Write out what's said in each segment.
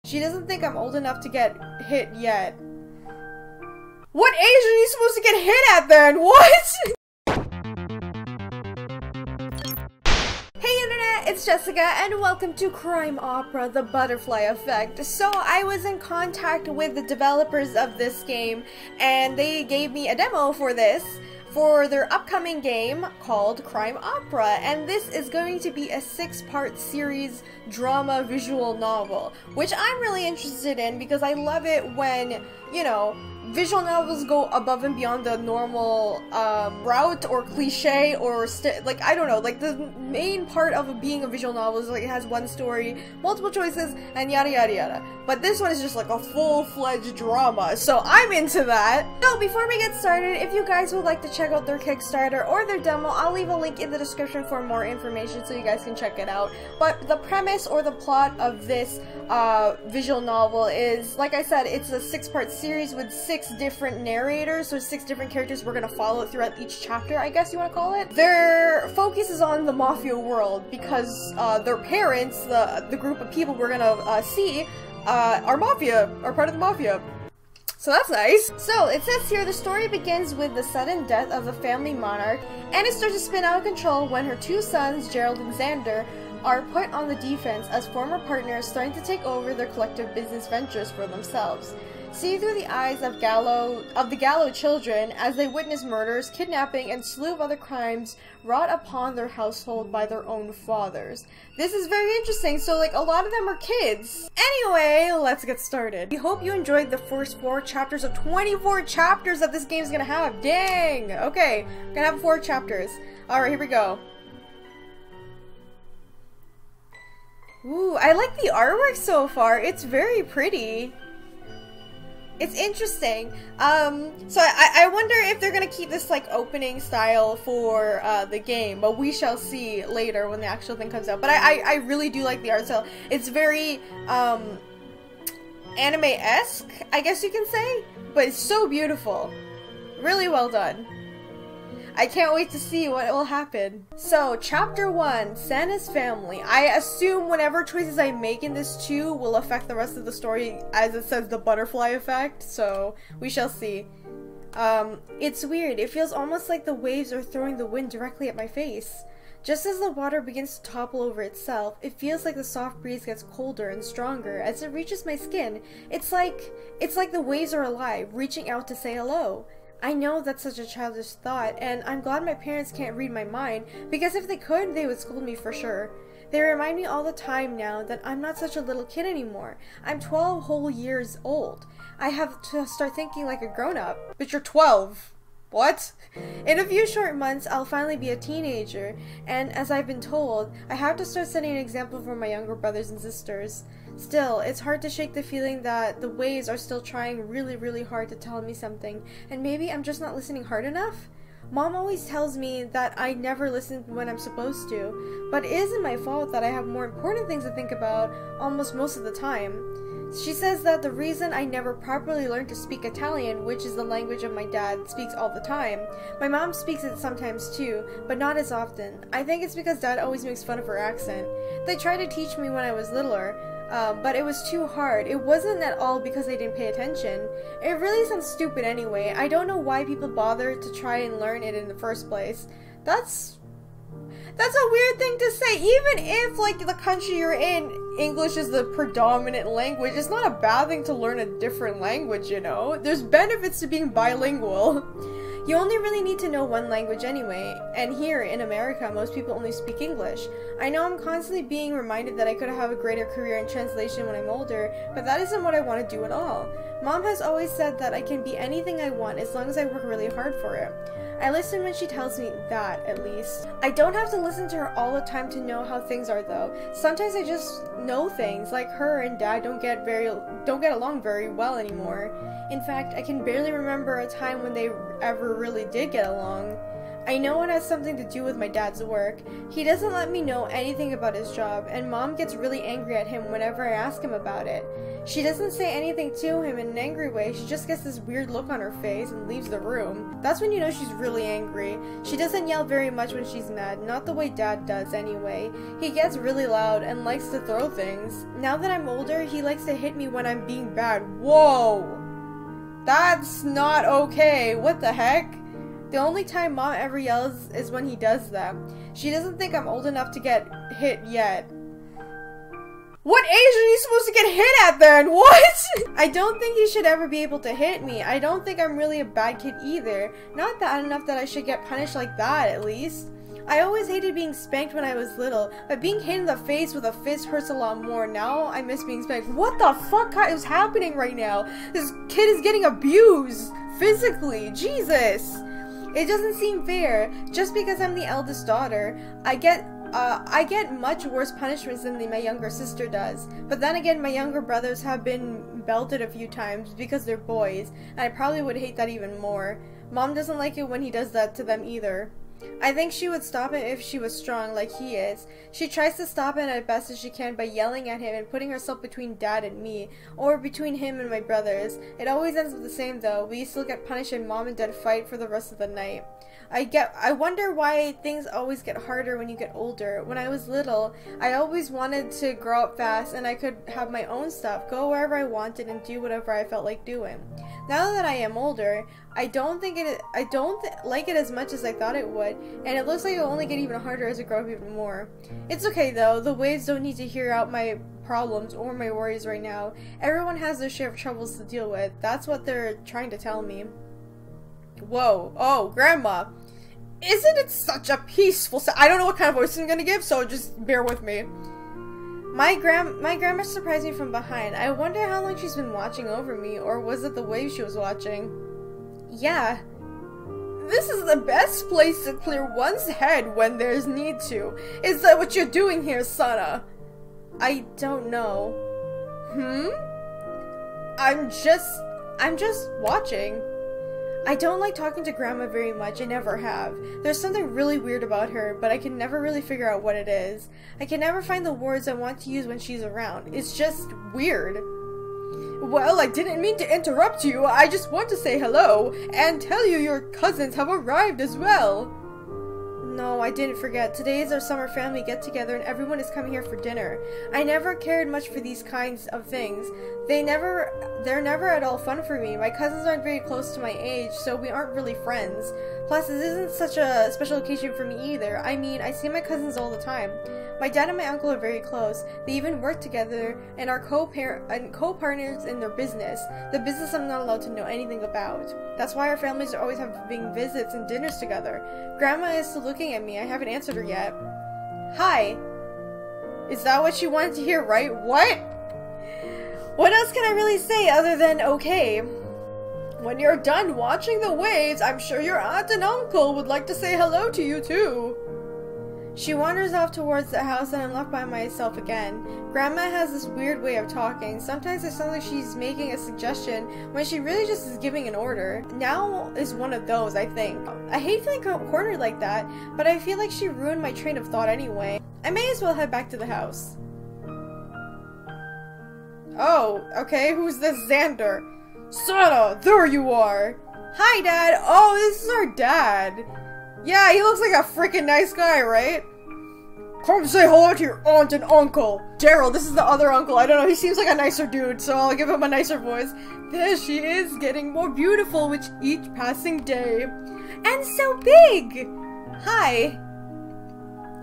She doesn't think I'm old enough to get hit yet. What age are you supposed to get hit at then? What? Hey internet, it's Jessica and welcome to Crime Opera, The Butterfly Effect. So I was in contact with the developers of this game and they gave me a demo for this, for their upcoming game called Crime Opera, and this is going to be a 6-part series drama visual novel, which I'm really interested in because I love it when, you know, visual novels go above and beyond the normal route or cliche or like, I don't know, like the main part of being a visual novel is like it has one story, multiple choices, and yada yada yada. But this one is just like a full-fledged drama, so I'm into that. So before we get started, if you guys would like to check out their Kickstarter or their demo, I'll leave a link in the description for more information so you guys can check it out. But the premise or the plot of this visual novel is, like I said, it's a 6-part series with 6 different narrators, so 6 different characters we're gonna follow throughout each chapter, I guess you want to call it. Their focus is on the Mafia world because their parents, the group of people we're gonna see, are Mafia, are part of the Mafia. So that's nice. So it says here the story begins with the sudden death of a family monarch, and it starts to spin out of control when her 2 sons, Gerald and Xander, are put on the defense as former partners starting to take over their collective business ventures for themselves. See through the eyes of the Gallo children as they witness murders, kidnapping, and slew of other crimes wrought upon their household by their own fathers. This is very interesting, so like a lot of them are kids. Anyway, let's get started. We hope you enjoyed the first 4 chapters of 24 chapters that this game's gonna have. Dang! Okay, we're gonna have 4 chapters. Alright, here we go. Ooh, I like the artwork so far. It's very pretty. It's interesting. So I wonder if they're gonna keep this like opening style for the game, but we shall see later when the actual thing comes out. But I really do like the art style. It's very anime-esque, I guess you can say, but it's so beautiful. Really well done. I can't wait to see what will happen. So, Chapter 1, Santa's family. I assume whatever choices I make in this too will affect the rest of the story, as it says the butterfly effect, so we shall see. It's weird. It feels almost like the waves are throwing the wind directly at my face. Just as the water begins to topple over itself, it feels like the soft breeze gets colder and stronger as it reaches my skin. It's like the waves are alive, reaching out to say hello. I know that's such a childish thought, and I'm glad my parents can't read my mind, because if they could, they would scold me for sure. They remind me all the time now that I'm not such a little kid anymore. I'm 12 whole years old. I have to start thinking like a grown-up. But you're 12. What? In a few short months, I'll finally be a teenager, and as I've been told, I have to start setting an example for my younger brothers and sisters. Still, it's hard to shake the feeling that the waves are still trying really hard to tell me something, and maybe I'm just not listening hard enough? Mom always tells me that I never listen when I'm supposed to, but it isn't my fault that I have more important things to think about almost most of the time. She says that the reason I never properly learned to speak Italian, which is the language of my dad, speaks all the time. My mom speaks it sometimes too, but not as often. I think it's because dad always makes fun of her accent. They tried to teach me when I was littler, but it was too hard. It wasn't at all because they didn't pay attention. It really sounds stupid anyway. I don't know why people bother to try and learn it in the first place. That's a weird thing to say. Even if, like, the country you're in, English is the predominant language, it's not a bad thing to learn a different language, you know? There's benefits to being bilingual. You only really need to know one language anyway, and here in America, most people only speak English. I know I'm constantly being reminded that I could have a greater career in translation when I'm older, but that isn't what I want to do at all. Mom has always said that I can be anything I want as long as I work really hard for it. I listen when she tells me that, at least. I don't have to listen to her all the time to know how things are, though. Sometimes I just know things, like her and dad don't get along very well anymore. In fact, I can barely remember a time when they ever really did get along. I know it has something to do with my dad's work. He doesn't let me know anything about his job, and Mom gets really angry at him whenever I ask him about it. She doesn't say anything to him in an angry way, she just gets this weird look on her face and leaves the room. That's when you know she's really angry. She doesn't yell very much when she's mad, not the way Dad does anyway. He gets really loud and likes to throw things. Now that I'm older, he likes to hit me when I'm being bad. Whoa! That's not okay. What the heck? The only time Mom ever yells is when he does that. She doesn't think I'm old enough to get hit yet. What age are you supposed to get hit at then? What? I don't think he should ever be able to hit me. I don't think I'm really a bad kid either. Not bad enough that I should get punished like that, at least. I always hated being spanked when I was little, but being hit in the face with a fist hurts a lot more. Now I miss being spanked. What the fuck is happening right now? This kid is getting abused physically. Jesus. It doesn't seem fair. Just because I'm the eldest daughter, I get much worse punishments than my younger sister does. But then again, my younger brothers have been belted a few times because they're boys, and I probably would hate that even more. Mom doesn't like it when he does that to them either. I think she would stop it if she was strong like he is. She tries to stop it as best as she can by yelling at him and putting herself between Dad and me, or between him and my brothers. It always ends up the same though. We still get punished and Mom and Dad fight for the rest of the night. I wonder why things always get harder when you get older. When I was little, I always wanted to grow up fast and I could have my own stuff, go wherever I wanted and do whatever I felt like doing. Now that I am older, I don't like it as much as I thought it would, and it looks like it'll only get even harder as I grow up even more. It's okay though, the waves don't need to hear out my problems or my worries right now. Everyone has their share of troubles to deal with. That's what they're trying to tell me. Whoa. Oh, Grandma. Isn't it such a peaceful I don't know what kind of voice I'm gonna give, so just bear with me. My grandma surprised me from behind. I wonder how long she's been watching over me, or was it the wave she was watching? Yeah. This is the best place to clear one's head when there's need to. Is that what you're doing here, Sana? I don't know. I'm just watching. I don't like talking to Grandma very much, I never have. There's something really weird about her, but I can never really figure out what it is. I can never find the words I want to use when she's around. It's just weird. Well, I didn't mean to interrupt you. I just want to say hello and tell you your cousins have arrived as well. No, I didn't forget. Today is our summer family get-together and everyone is coming here for dinner. I never cared much for these kinds of things. They're never at all fun for me. My cousins aren't very close to my age, so we aren't really friends. Plus, this isn't such a special occasion for me either. I mean, I see my cousins all the time. My dad and my uncle are very close. They even work together and are co-partners in their business. The business I'm not allowed to know anything about. That's why our families are always having visits and dinners together. Grandma is still looking at me. I haven't answered her yet. Hi. Is that what you wanted to hear, right? What? What else can I really say other than okay? When you're done watching the waves, I'm sure your aunt and uncle would like to say hello to you too. She wanders off towards the house and I'm left by myself again. Grandma has this weird way of talking. Sometimes it sounds like she's making a suggestion when she really just is giving an order. Now is one of those, I think. I hate feeling cornered like that, but I feel like she ruined my train of thought anyway. I may as well head back to the house. Oh, okay, who's this Xander? Sana, there you are! Hi, Dad! Oh, this is our dad! Yeah, he looks like a freaking nice guy, right? Come say hello to your aunt and uncle! Gerald, this is the other uncle. I don't know, he seems like a nicer dude, so I'll give him a nicer voice. There she is, getting more beautiful with each passing day. And so big! Hi.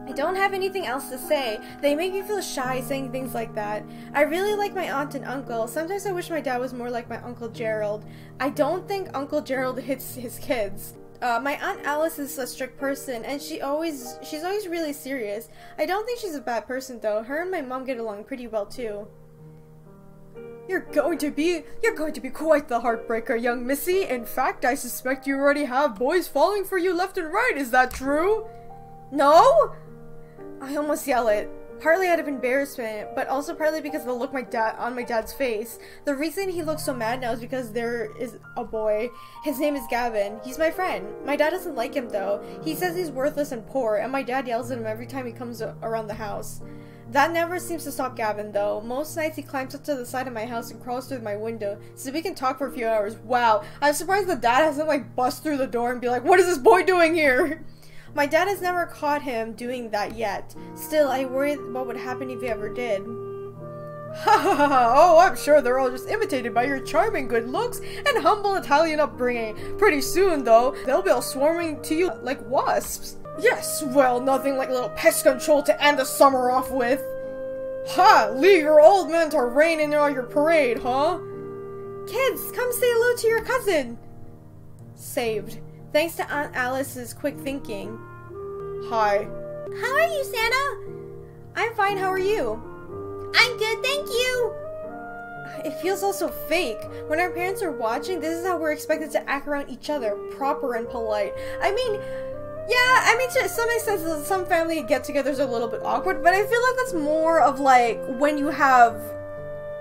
I don't have anything else to say. They make me feel shy saying things like that. I really like my aunt and uncle. Sometimes I wish my dad was more like my Uncle Gerald. I don't think Uncle Gerald hits his kids. My Aunt Alice is a strict person, and she's always really serious. I don't think she's a bad person though. Her and my mom get along pretty well too. You're going to be quite the heartbreaker, young missy. In fact, I suspect you already have boys falling for you left and right. Is that true? No? I almost yell it. Partly out of embarrassment, but also partly because of the look on my dad's face. The reason he looks so mad now is because there is a boy. His name is Gavin. He's my friend. My dad doesn't like him though. He says he's worthless and poor, and my dad yells at him every time he comes around the house. That never seems to stop Gavin though. Most nights he climbs up to the side of my house and crawls through my window so we can talk for a few hours. Wow, I'm surprised the dad hasn't like bust through the door and be like, what is this boy doing here? My dad has never caught him doing that yet. Still, I worry what would happen if he ever did. Ha ha ha! Oh, I'm sure they're all just imitated by your charming good looks and humble Italian upbringing. Pretty soon though, they'll be all swarming to you like wasps. Yes, well, nothing like a little pest control to end the summer off with. Ha! Leave your old men to reign in on your parade, huh? Kids, come say hello to your cousin! Saved. Thanks to Aunt Alice's quick thinking. Hi. How are you, Santa? I'm fine, how are you? I'm good, thank you! It feels all so fake. When our parents are watching, this is how we're expected to act around each other. Proper and polite. To some extent, some family get-togethers are a little bit awkward, but I feel like that's more of like when you have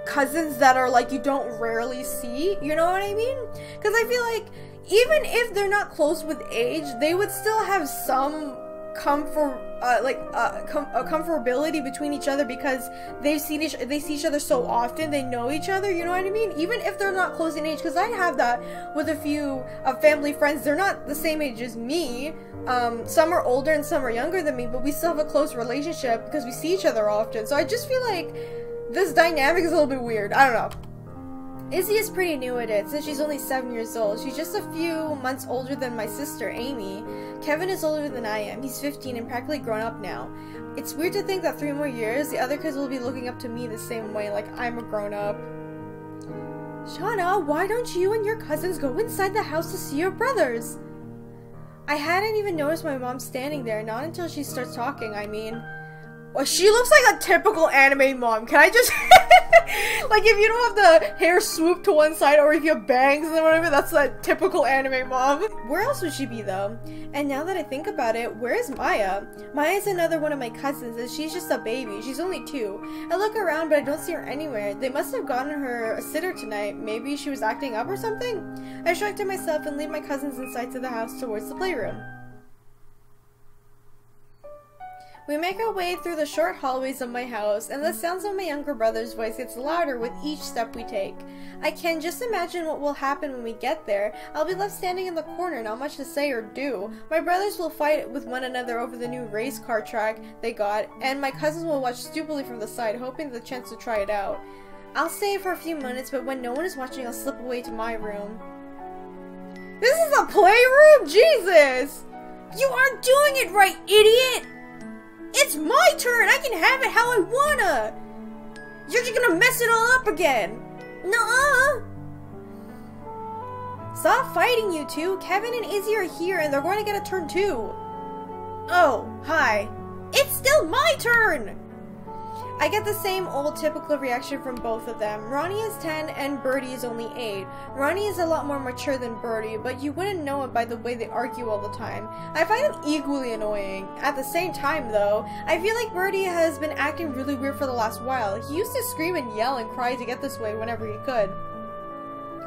cousins that are like you don't rarely see, you know what I mean? Because I feel like even if they're not close with age, they would still have some comfortability between each other because they see each other so often, they know each other, you know what I mean? Even if they're not close in age, because I have that with a few family friends. They're not the same age as me. Some are older and some are younger than me, but we still have a close relationship because we see each other often. So I just feel like this dynamic is a little bit weird. I don't know. Izzy is pretty new at it, since she's only 7 years old. She's just a few months older than my sister, Amy. Kevin is older than I am. He's 15 and practically grown up now. It's weird to think that 3 more years, the other kids will be looking up to me the same way, like I'm a grown-up. Shauna, why don't you and your cousins go inside the house to see your brothers? I hadn't even noticed my mom standing there, not until she starts talking, I mean. Well, she looks like a typical anime mom. Can I just... like, if you don't have the hair swooped to one side, or if you have bangs and whatever, that's a typical anime mom. Where else would she be, though? And now that I think about it, where is Maya? Maya's another one of my cousins, and she's just a baby. She's only 2. I look around, but I don't see her anywhere. They must have gotten her a sitter tonight. Maybe she was acting up or something? I shrug to myself and lead my cousins inside to the house towards the playroom. We make our way through the short hallways of my house, and the sounds of my younger brother's voice gets louder with each step we take. I can just imagine what will happen when we get there. I'll be left standing in the corner, not much to say or do. My brothers will fight with one another over the new race car track they got, and my cousins will watch stupidly from the side, hoping for the chance to try it out. I'll stay for a few minutes, but when no one is watching, I'll slip away to my room. This is a playroom? Jesus! You aren't doing it right, idiot! It's my turn! I can have it how I wanna! You're just gonna mess it all up again! Nuh-uh! Stop fighting, you two! Kevin and Izzy are here and they're going to get a turn too! Oh, hi. It's still my turn! I get the same old typical reaction from both of them. Ronnie is 10 and Birdie is only 8. Ronnie is a lot more mature than Birdie, but you wouldn't know it by the way they argue all the time. I find them equally annoying. At the same time though, I feel like Birdie has been acting really weird for the last while. He used to scream and yell and cry to get this way whenever he could.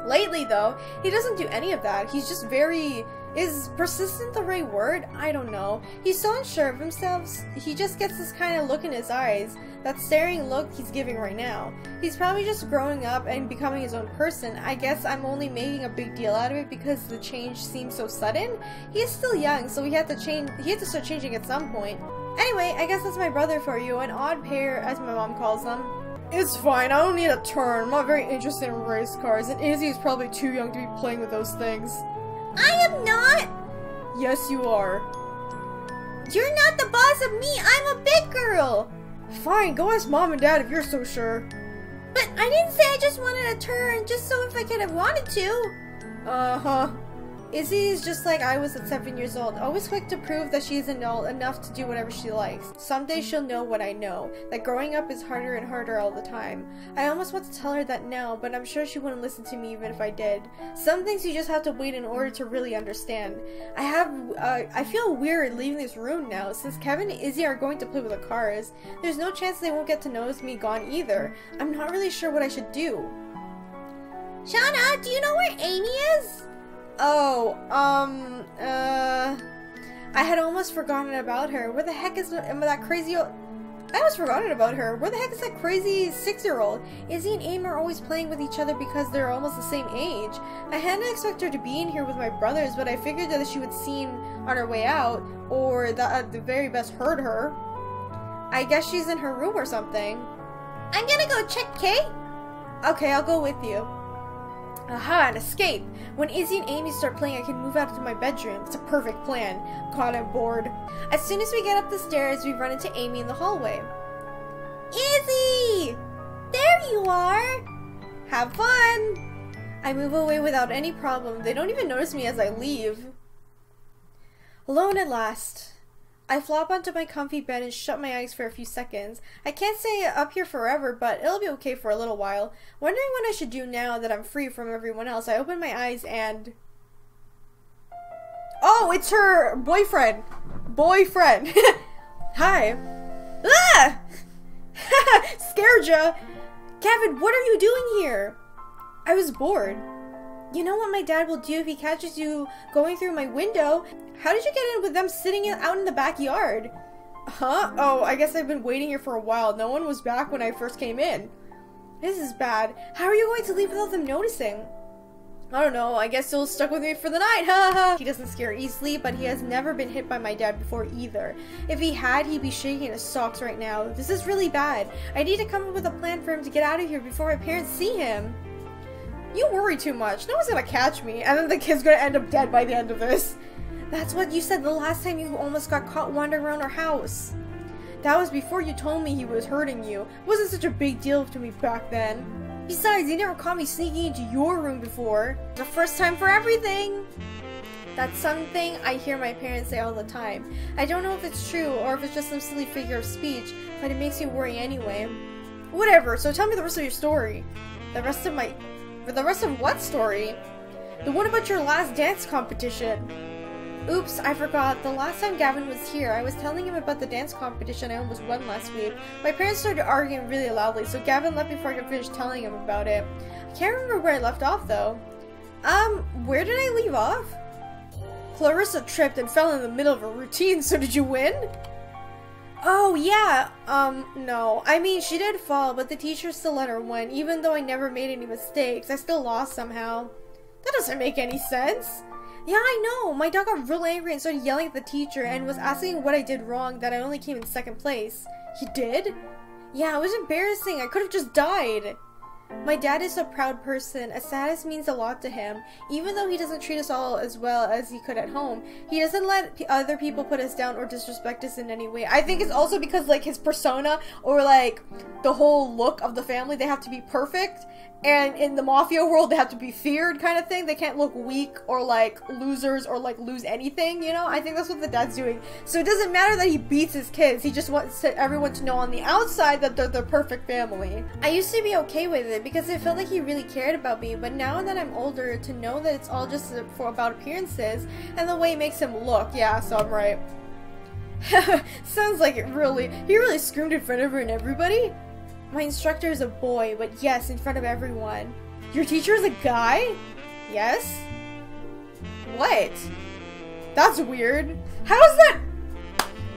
Lately though, he doesn't do any of that. He's just very... Is persistent the right word? I don't know. He's so unsure of himself, he just gets this kind of look in his eyes, that staring look he's giving right now. He's probably just growing up and becoming his own person. I guess I'm only making a big deal out of it because the change seems so sudden. He is still young, so he had to start changing at some point. Anyway, I guess that's my brother for you, an odd pair as my mom calls them. It's fine, I don't need a turn. I'm not very interested in race cars, and Izzy is probably too young to be playing with those things. I am not! Yes, you are. You're not the boss of me, I'm a big girl! Fine, go ask mom and dad if you're so sure. But I didn't say I just wanted a turn, just so if I could have wanted to. Uh-huh. Izzy is just like I was at 7 years old, always quick to prove that she isn't old enough to do whatever she likes. Someday she'll know what I know, that growing up is harder and harder all the time. I almost want to tell her that now, but I'm sure she wouldn't listen to me even if I did. Some things you just have to wait in order to really understand. I feel weird leaving this room now, since Kevin and Izzy are going to play with the cars. There's no chance they won't get to notice me gone either. I'm not really sure what I should do. Shauna, do you know where Amy is? Oh, I had almost forgotten about her. Where the heck is that crazy I almost forgotten about her. Where the heck is that crazy 6-year-old? Izzy and Amy are always playing with each other because they're almost the same age. I hadn't expected her to be in here with my brothers, but I figured that she would seen on her way out, or that at the very best heard her. I guess she's in her room or something. I'm gonna go check, Kate. Okay, I'll go with you. Aha, an escape! When Izzy and Amy start playing, I can move out to my bedroom. It's a perfect plan. God, I'm bored. As soon as we get up the stairs, we run into Amy in the hallway. Izzy! There you are! Have fun! I move away without any problem. They don't even notice me as I leave. Alone at last. I flop onto my comfy bed and shut my eyes for a few seconds. I can't stay up here forever, but it'll be okay for a little while. Wondering what I should do now that I'm free from everyone else, I open my eyes and... Oh, it's her boyfriend! Boyfriend! Hi! Ah! Scared ya! Kevin, what are you doing here? I was bored. You know what my dad will do if he catches you going through my window? How did you get in with them sitting out in the backyard? Huh? Oh, I guess I've been waiting here for a while. No one was back when I first came in. This is bad. How are you going to leave without them noticing? I don't know. I guess he'll stuck with me for the night. Ha ha. He doesn't scare easily, but he has never been hit by my dad before either. If he had, he'd be shaking his socks right now. This is really bad. I need to come up with a plan for him to get out of here before my parents see him. You worry too much. No one's gonna catch me, and then the kid's gonna end up dead by the end of this. That's what you said the last time you almost got caught wandering around our house. That was before you told me he was hurting you. It wasn't such a big deal to me back then. Besides, you never caught me sneaking into your room before. The first time for everything! That's something I hear my parents say all the time. I don't know if it's true or if it's just some silly figure of speech, but it makes me worry anyway. Whatever, so tell me the rest of your story. The rest of what story? The one about your last dance competition. Oops, I forgot. The last time Gavin was here, I was telling him about the dance competition I almost won last week. My parents started arguing really loudly, so Gavin left before I could finish telling him about it. I can't remember where I left off, though. Where did I leave off? Clarissa tripped and fell in the middle of a routine, so did you win? Oh, yeah. No. I mean, she did fall, but the teacher still let her win. Even though I never made any mistakes, I still lost somehow. That doesn't make any sense. Yeah, I know. My dog got real angry and started yelling at the teacher and was asking what I did wrong, that I only came in second place. He did? Yeah, it was embarrassing. I could have just died. My dad is a proud person. A status means a lot to him. Even though he doesn't treat us all as well as he could at home, he doesn't let other people put us down or disrespect us in any way. I think it's also because, like, his persona or, like, the whole look of the family, they have to be perfect. And in the Mafia world, they have to be feared kind of thing. They can't look weak or, like, losers or, like, lose anything, you know? I think that's what the dad's doing. So it doesn't matter that he beats his kids. He just wants everyone to know on the outside that they're the perfect family. I used to be okay with it because it felt like he really cared about me. But now that I'm older, to know that it's all just about appearances and the way it makes him look. Yeah, so I'm right. Sounds like it really. He really screamed in front of her and everybody? My instructor is a boy, but yes, in front of everyone. Your teacher is a guy? Yes? What? That's weird. How is that?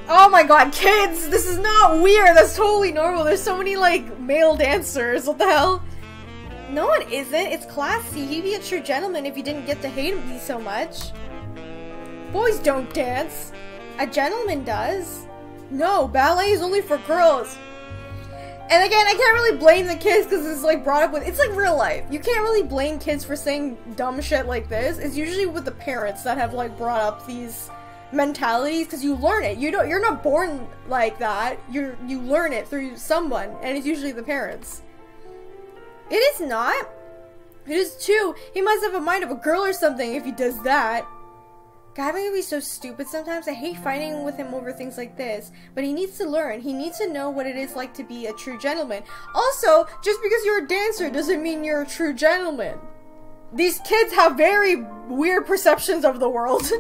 Oh my god, kids! This is not weird! That's totally normal. There's so many, like, male dancers. What the hell? No, it isn't. It's classy. He'd be a true gentleman if you didn't get to hate him so much. Boys don't dance. A gentleman does. No, ballet is only for girls. And again, I can't really blame the kids because it's like brought up with, it's like real life. You can't really blame kids for saying dumb shit like this. It's usually with the parents that have like brought up these mentalities because you learn it. You're not born like that. You learn it through someone, and it's usually the parents. It is not. It is too. He must have a mind of a girl or something if he does that. Gavin can be so stupid sometimes. I hate fighting with him over things like this. But he needs to learn. He needs to know what it is like to be a true gentleman. Also, just because you're a dancer doesn't mean you're a true gentleman. These kids have very weird perceptions of the world.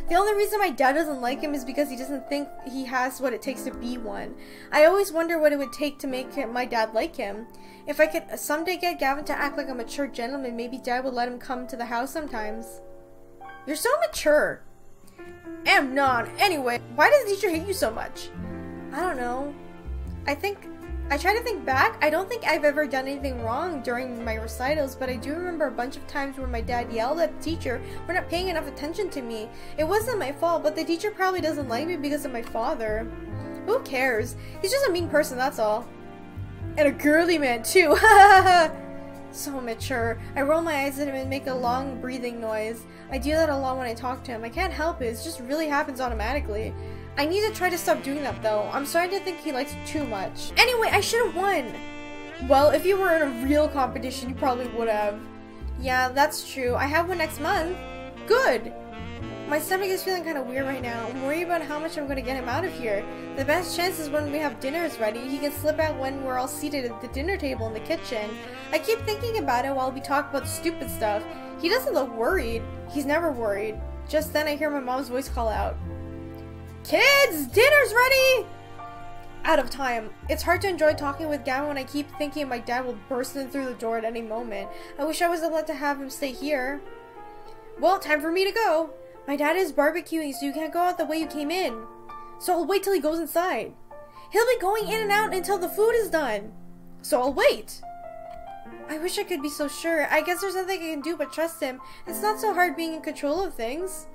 The only reason my dad doesn't like him is because he doesn't think he has what it takes to be one. I always wonder what it would take to make my dad like him. If I could someday get Gavin to act like a mature gentleman, maybe Dad would let him come to the house sometimes. You're so mature. Am not. Anyway, why does the teacher hate you so much? I don't know. I try to think back. I don't think I've ever done anything wrong during my recitals, but I do remember a bunch of times where my dad yelled at the teacher for not paying enough attention to me. It wasn't my fault, but the teacher probably doesn't like me because of my father. Who cares? He's just a mean person, that's all. And a girly man too. So mature. I roll my eyes at him and make a long breathing noise. I do that a lot when I talk to him. I can't help it. It just really happens automatically. I need to try to stop doing that though. I'm starting to think he likes it too much. Anyway, I should have won. Well, if you were in a real competition, you probably would have. Yeah, that's true. I have one next month. Good. My stomach is feeling kind of weird right now. I'm worried about how much I'm going to get him out of here. The best chance is when we have dinners ready. He can slip out when we're all seated at the dinner table in the kitchen. I keep thinking about it while we talk about stupid stuff. He doesn't look worried. He's never worried. Just then I hear my mom's voice call out. Kids, dinner's ready! Out of time. It's hard to enjoy talking with Gavin when I keep thinking my dad will burst in through the door at any moment. I wish I was allowed to have him stay here. Well, time for me to go. My dad is barbecuing, so you can't go out the way you came in. So I'll wait till he goes inside. He'll be going in and out until the food is done. So I'll wait. I wish I could be so sure. I guess there's nothing I can do but trust him. It's not so hard being in control of things.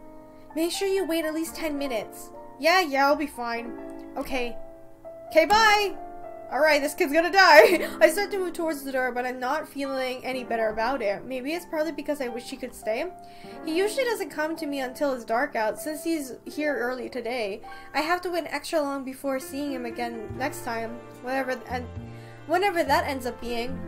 Make sure you wait at least 10 minutes. Yeah, I'll be fine. Okay, bye! Alright, this kid's gonna die! I start to move towards the door, but I'm not feeling any better about it. Maybe it's partly because I wish he could stay. He usually doesn't come to me until it's dark out, since he's here early today. I have to wait extra long before seeing him again next time, whenever that ends up being.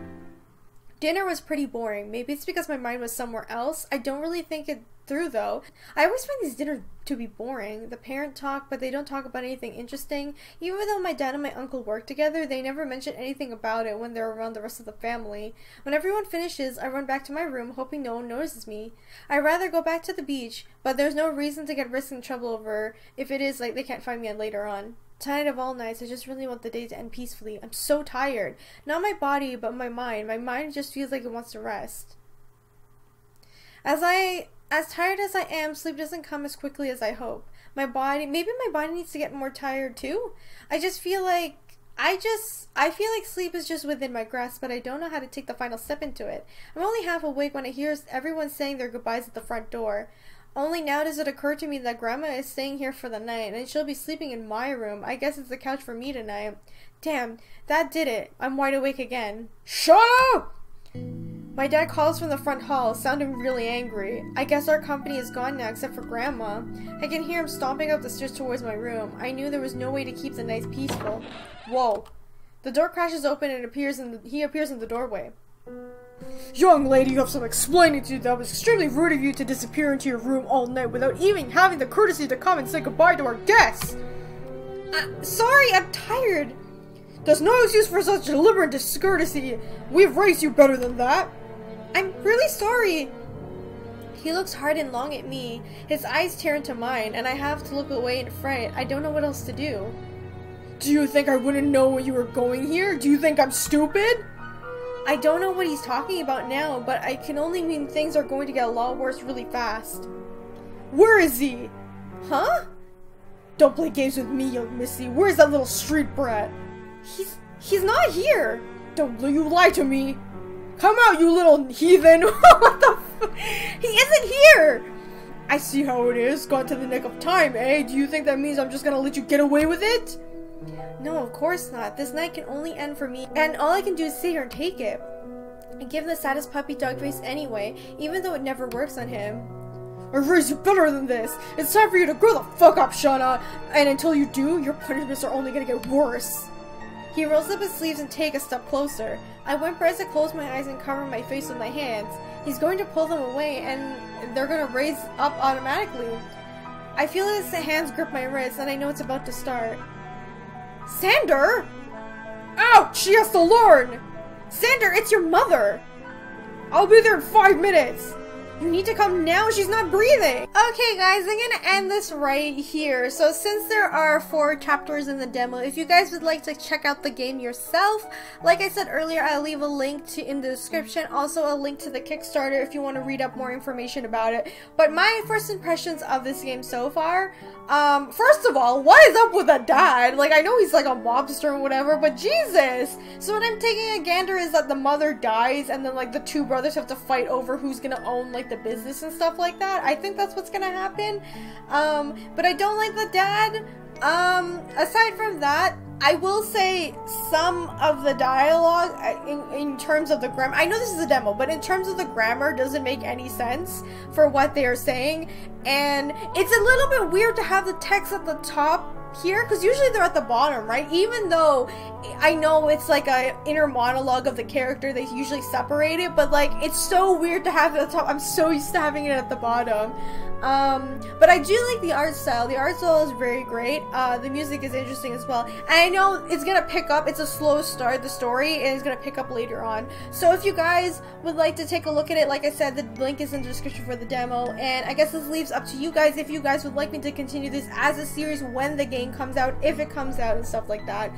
Dinner was pretty boring. Maybe it's because my mind was somewhere else. I don't really think it through though. I always find these dinners to be boring. The parent talk, but they don't talk about anything interesting. Even though my dad and my uncle work together, they never mention anything about it when they're around the rest of the family. When everyone finishes, I run back to my room, hoping no one notices me. I'd rather go back to the beach, but there's no reason to get risking trouble over if it is like they can't find me later on. Tonight of all nights, I just really want the day to end peacefully. I'm so tired. Not my body, but my mind. My mind just feels like it wants to rest. As tired as I am, sleep doesn't come as quickly as I hope. Maybe my body needs to get more tired too. I feel like sleep is just within my grasp, but I don't know how to take the final step into it. I'm only half awake when I hear everyone saying their goodbyes at the front door. Only now does it occur to me that Grandma is staying here for the night, and she'll be sleeping in my room. I guess it's the couch for me tonight. Damn, that did it. I'm wide awake again. Shut up! My dad calls from the front hall, sounding really angry. I guess our company is gone now except for Grandma. I can hear him stomping up the stairs towards my room. I knew there was no way to keep the night peaceful. Whoa. The door crashes open and he appears in the doorway. Young lady, you have some explaining to do. That was extremely rude of you to disappear into your room all night without even having the courtesy to come and say goodbye to our guests. Sorry, I'm tired. There's no excuse for such deliberate discourtesy. We've raised you better than that. I'm really sorry. He looks hard and long at me. His eyes tear into mine, and I have to look away in fright. I don't know what else to do. Do you think I wouldn't know when you were going here? Do you think I'm stupid? I don't know what he's talking about now, but I can only mean things are going to get a lot worse really fast. Where is he? Huh? Don't play games with me, young missy. Where's that little street brat? He's not here. Don't you lie to me. Come out, you little heathen! What the f- He isn't here! I see how it is. Gone to the nick of time, eh? Do you think that means I'm just gonna let you get away with it? No, of course not. This night can only end for me, and all I can do is sit here and take it. And give him the saddest puppy dog face anyway, even though it never works on him. I raised you better than this! It's time for you to grow the fuck up, Shauna! And until you do, your punishments are only gonna get worse. He rolls up his sleeves and takes a step closer. I whimper as I close my eyes and cover my face with my hands. He's going to pull them away and they're going to raise up automatically. I feel his hands grip my wrist and I know it's about to start. Xander? Ouch! She has to learn! Xander, it's your mother! I'll be there in 5 minutes! You need to come now, she's not breathing! Okay guys, I'm gonna end this right here. So since there are 4 chapters in the demo, if you guys would like to check out the game yourself, like I said earlier, I'll leave a link in the description, also a link to the Kickstarter if you want to read up more information about it. But my first impressions of this game so far, first of all, what is up with the dad? Like, I know he's like a mobster or whatever, but Jesus! So what I'm taking a gander is that the mother dies and then like the 2 brothers have to fight over who's gonna own like the business and stuff like that. I think that's what's gonna happen. But I don't like the dad. Aside from that, I will say some of the dialogue in terms of the grammar, I know this is a demo, but in terms of the grammar doesn't make any sense for what they are saying, and it's a little bit weird to have the text at the top here, because usually they're at the bottom, right? Even though I know it's like a inner monologue of the character, they usually separate it, but like it's so weird to have it at the top. I'm so used to having it at the bottom. But I do like the art style. The art style is very great. The music is interesting as well. And I know it's gonna pick up. It's a slow start, the story, and it's gonna pick up later on. So if you guys would like to take a look at it, like I said, the link is in the description for the demo. And I guess this leaves up to you guys if you guys would like me to continue this as a series when the game comes out, if it comes out and stuff like that.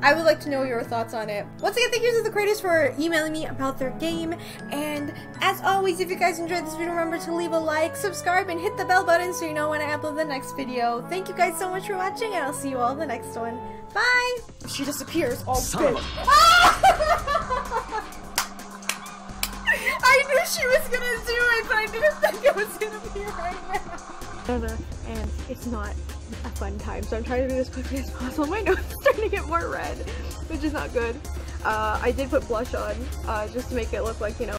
I would like to know your thoughts on it. Once again, thank you to the creators for emailing me about their game. And as always, if you guys enjoyed this video, remember to leave a like, subscribe, and hit the bell button so you know when I upload the next video. Thank you guys so much for watching, and I'll see you all in the next one. Bye! She disappears. Oh, good. I knew she was gonna do it, but I didn't think it was gonna be right now. And it's not a fun time, so I'm trying to do this as quickly as possible. My nose is starting to get more red, which is not good. I did put blush on, just to make it look like, you know,